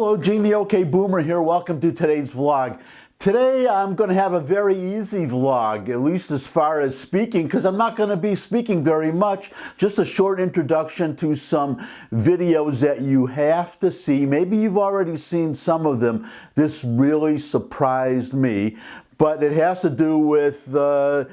Hello, Gene the OK Boomer here. Welcome to today's vlog. Today I'm going to have a very easy vlog, at least as far as speaking, because I'm not going to be speaking very much. Just a short introduction to some videos that you have to see. Maybe you've already seen some of them. This really surprised me, but it has to do with the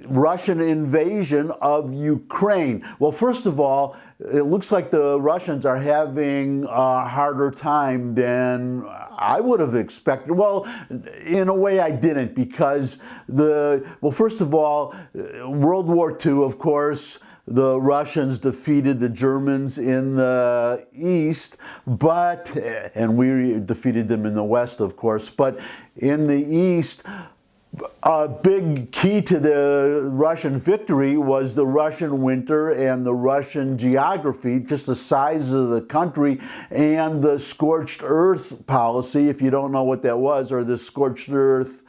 Russian invasion of Ukraine. Well, first of all, it looks like the Russians are having a harder time than I would have expected. Well, in a way I didn't, because first of all, World War II, of course, the Russians defeated the Germans in the East, and we defeated them in the West, of course, but in the East, a big key to the Russian victory was the Russian winter and the Russian geography, just the size of the country, and the scorched earth policy, if you don't know what that was, or the scorched earth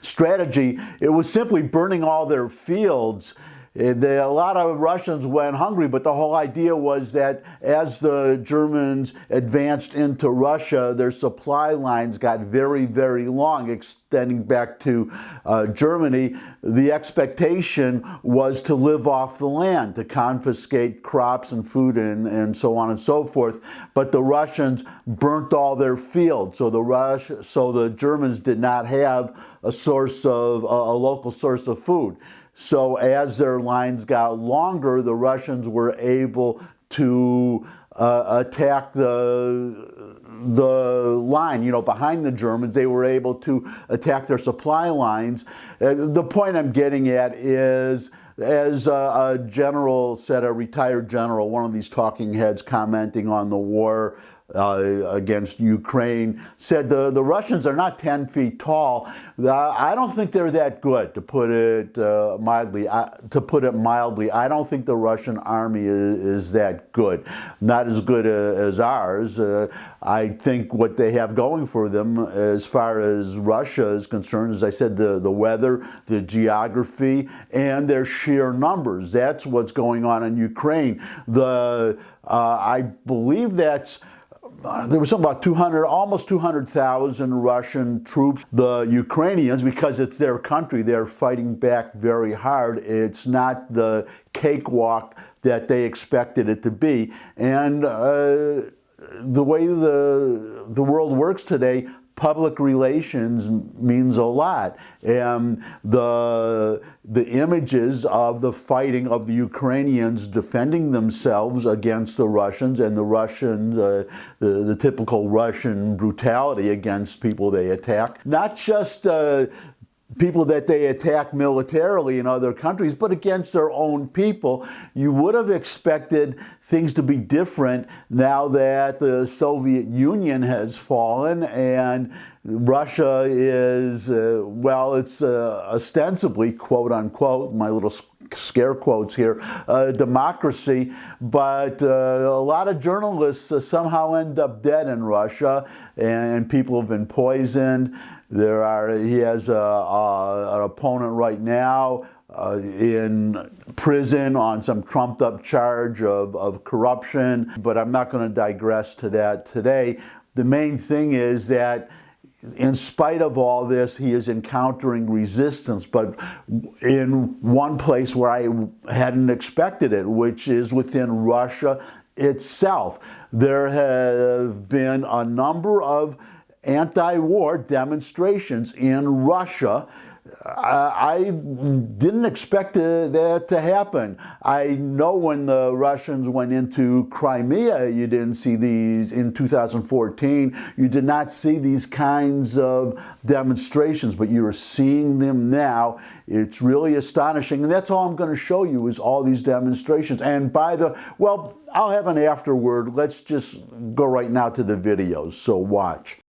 strategy. It was simply burning all their fields. A lot of Russians went hungry, but the whole idea was that as the Germans advanced into Russia, their supply lines got very, very long, extending back to Germany. The expectation was to live off the land, to confiscate crops and food and so on and so forth. But the Russians burnt all their fields, so the Germans did not have a local source of food. So as their lines got longer, the Russians were able to attack the line, behind the Germans. They were able to attack their supply lines. The point I'm getting at is, as a general said, a retired general, one of these talking heads commenting on the war against Ukraine, said the Russians are not 10 feet tall. I don't think they're that good, to put it mildly. I don't think the Russian army is that good. Not as good as ours. I think what they have going for them, as far as Russia is concerned, as I said, the weather, the geography, and their sheer numbers. That's what's going on in Ukraine. I believe there was about almost 200,000 Russian troops. The Ukrainians, because it's their country, they're fighting back very hard. It's not the cakewalk that they expected it to be. And the way the world works today, public relations means a lot. And the images of the fighting of the Ukrainians defending themselves against the Russians, and the Russians, the typical Russian brutality against people they attack, not just people that they attack militarily in other countries, but against their own people. You would have expected things to be different now that the Soviet Union has fallen and Russia is, it's ostensibly, quote unquote, my little scare quotes here, democracy, but a lot of journalists somehow end up dead in Russia, and people have been poisoned. He has an opponent right now in prison on some trumped up charge of corruption, but I'm not going to digress to that today. The main thing is that in spite of all this, he is encountering resistance, but in one place where I hadn't expected it, which is within Russia itself. There have been a number of anti-war demonstrations in Russia. I didn't expect that to happen. I know when the Russians went into Crimea, you didn't see these in 2014. You did not see these kinds of demonstrations, but you're seeing them now. It's really astonishing, and that's all I'm going to show you is all these demonstrations. And I'll have an afterword. Let's just go right now to the videos, so watch.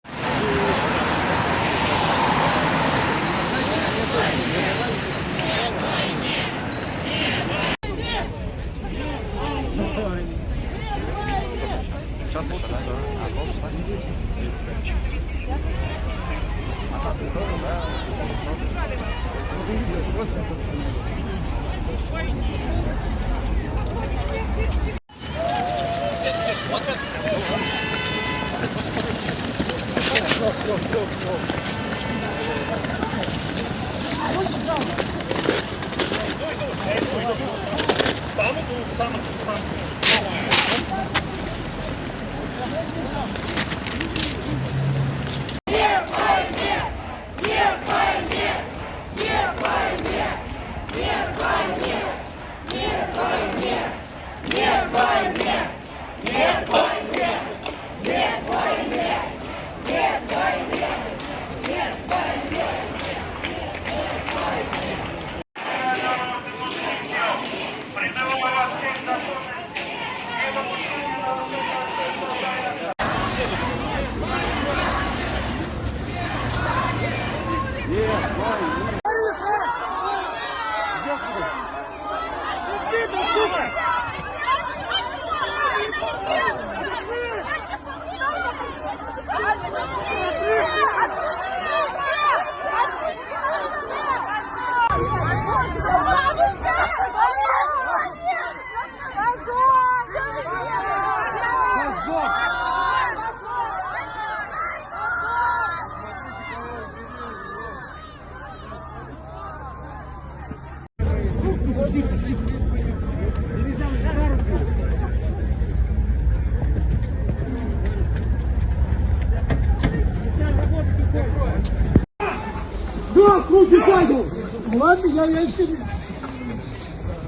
Лёг, руки пойду! Ладно, я тебе...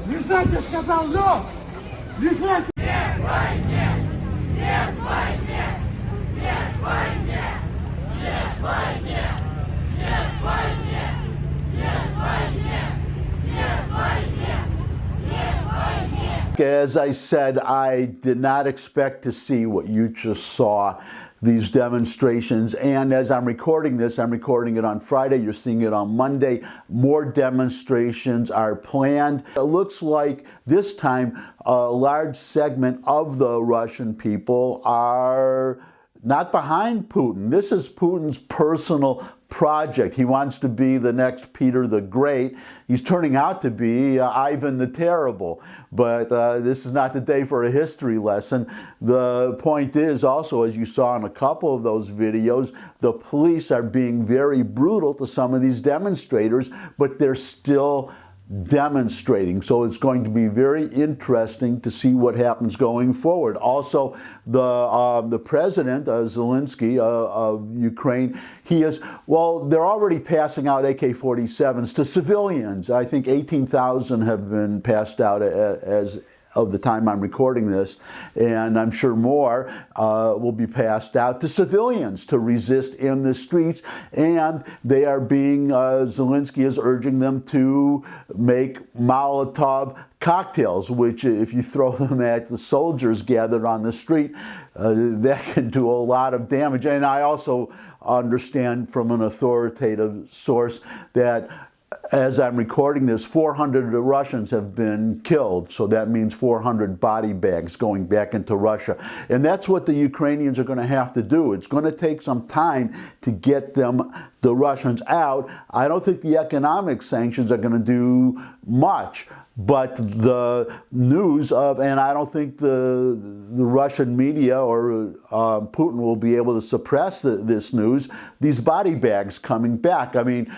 Лежать, я сказал, лёг! Лежать! Нет войне! Нет войне! Нет войне! Нет войне! Нет войне! Нет войне! Нет войне! Нет войне! As I said, I did not expect to see what you just saw, these demonstrations. And as I'm recording this, I'm recording it on Friday. You're seeing it on Monday. More demonstrations are planned. It looks like this time a large segment of the Russian people are not behind Putin. This is Putin's personal project. He wants to be the next Peter the Great. He's turning out to be Ivan the Terrible. But this is not the day for a history lesson. The point is also, as you saw in a couple of those videos, the police are being very brutal to some of these demonstrators, but they're still demonstrating. So it's going to be very interesting to see what happens going forward. Also, the president, Zelensky of Ukraine, they're already passing out AK-47s to civilians. I think 18,000 have been passed out as of the time I'm recording this, and I'm sure more will be passed out to civilians to resist in the streets, and they are being, Zelensky is urging them to make Molotov cocktails, which if you throw them at the soldiers gathered on the street, that can do a lot of damage. And I also understand from an authoritative source that as I'm recording this, 400 Russians have been killed. So that means 400 body bags going back into Russia. And that's what the Ukrainians are going to have to do. It's going to take some time to get the Russians out. I don't think the economic sanctions are going to do much. But the news of, and I don't think the Russian media or Putin will be able to suppress this news, these body bags coming back. I mean,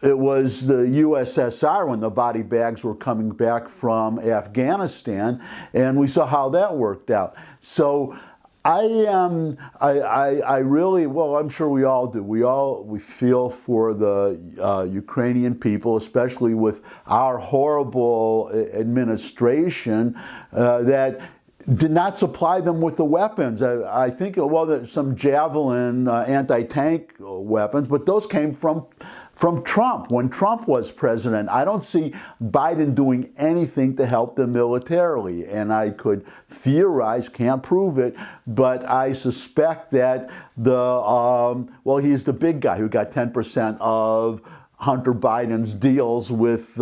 it was the USSR when the body bags were coming back from Afghanistan, and we saw how that worked out. So I really, well, I'm sure we all do. We feel for the Ukrainian people, especially with our horrible administration that did not supply them with the weapons. I think, well, some Javelin anti-tank weapons, but those came from Trump, when Trump was president. I don't see Biden doing anything to help them militarily. And I could theorize, can't prove it, but I suspect that he's the big guy who got 10% of Hunter Biden's deals with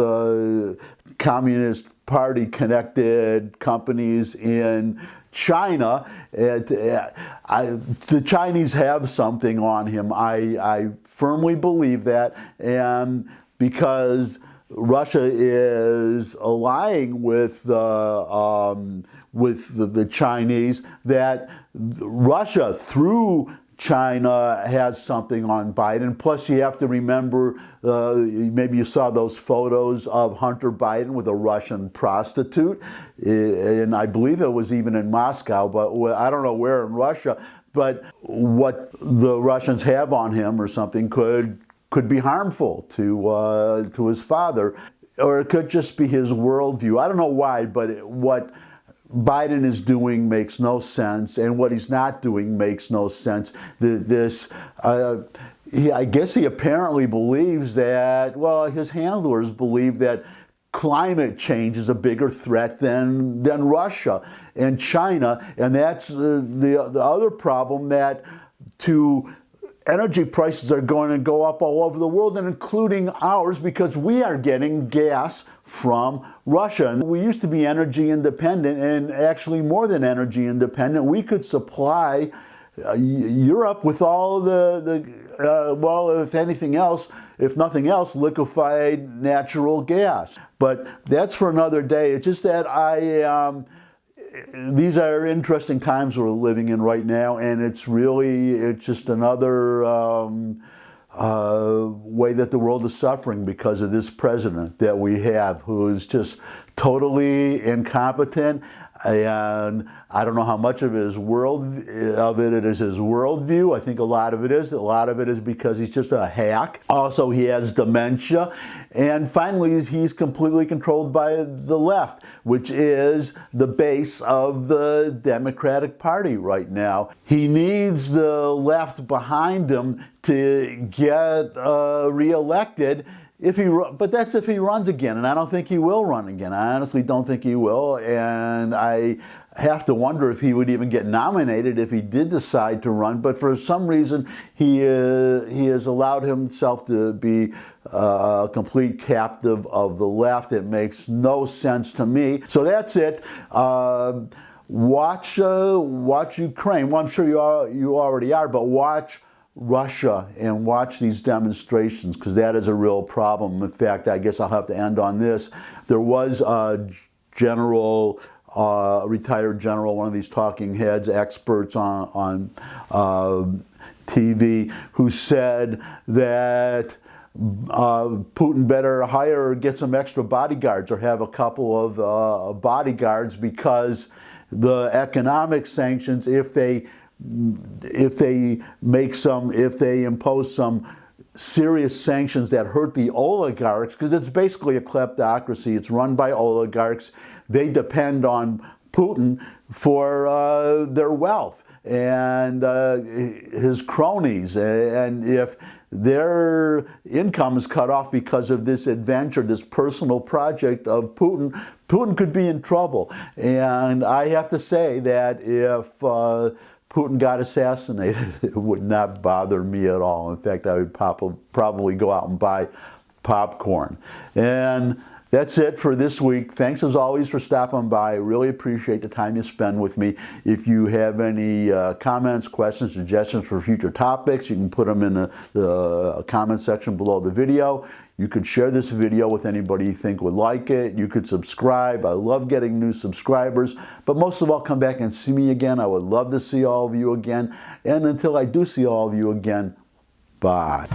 Communist Party connected companies in China. The Chinese have something on him. I firmly believe that, and because Russia is allying with the Chinese, that Russia, through China has something on Biden. Plus, you have to remember, maybe you saw those photos of Hunter Biden with a Russian prostitute, and I believe it was even in Moscow, but I don't know where in Russia. But what the Russians have on him or something could be harmful to his father, or it could just be his worldview. I don't know why, but what Biden is doing makes no sense, and what he's not doing makes no sense. I guess he apparently believes that, well, his handlers believe that climate change is a bigger threat than Russia and China, and that's the other problem, that energy prices are going to go up all over the world, and including ours, because we are getting gas from Russia. And we used to be energy independent, and actually more than energy independent. We could supply Europe with all well, if anything else, if nothing else, liquefied natural gas. But that's for another day. It's just that these are interesting times we're living in right now, and it's just another way that the world is suffering because of this president that we have, who is just totally incompetent. And I don't know how much of it is his worldview. I think a lot of it is. A lot of it is because he's just a hack. Also, he has dementia. And finally, he's completely controlled by the left, which is the base of the Democratic Party right now. He needs the left behind him to get reelected. But that's if he runs again, and I don't think he will run again. I honestly don't think he will, and I have to wonder if he would even get nominated if he did decide to run. But for some reason, he has allowed himself to be a complete captive of the left. It makes no sense to me. So that's it. Watch Ukraine. Well, I'm sure you already are, but watch Russia and watch these demonstrations, because that is a real problem. In fact, I guess I'll have to end on this. There was a general, retired general, one of these talking heads, experts on TV, who said that Putin better get some extra bodyguards, or have a couple of bodyguards, because the economic sanctions, if they impose some serious sanctions that hurt the oligarchs, because it's basically a kleptocracy. It's run by oligarchs. They depend on Putin for their wealth and his cronies. And if their income is cut off because of this adventure, this personal project of Putin, Putin could be in trouble. And I have to say that if Putin got assassinated, it would not bother me at all. In fact, I would probably go out and buy popcorn. And that's it for this week. Thanks as always for stopping by. I really appreciate the time you spend with me. If you have any comments, questions, suggestions for future topics, you can put them in the comment section below the video. You could share this video with anybody you think would like it. You could subscribe. I love getting new subscribers. But most of all, come back and see me again. I would love to see all of you again. And until I do see all of you again, bye.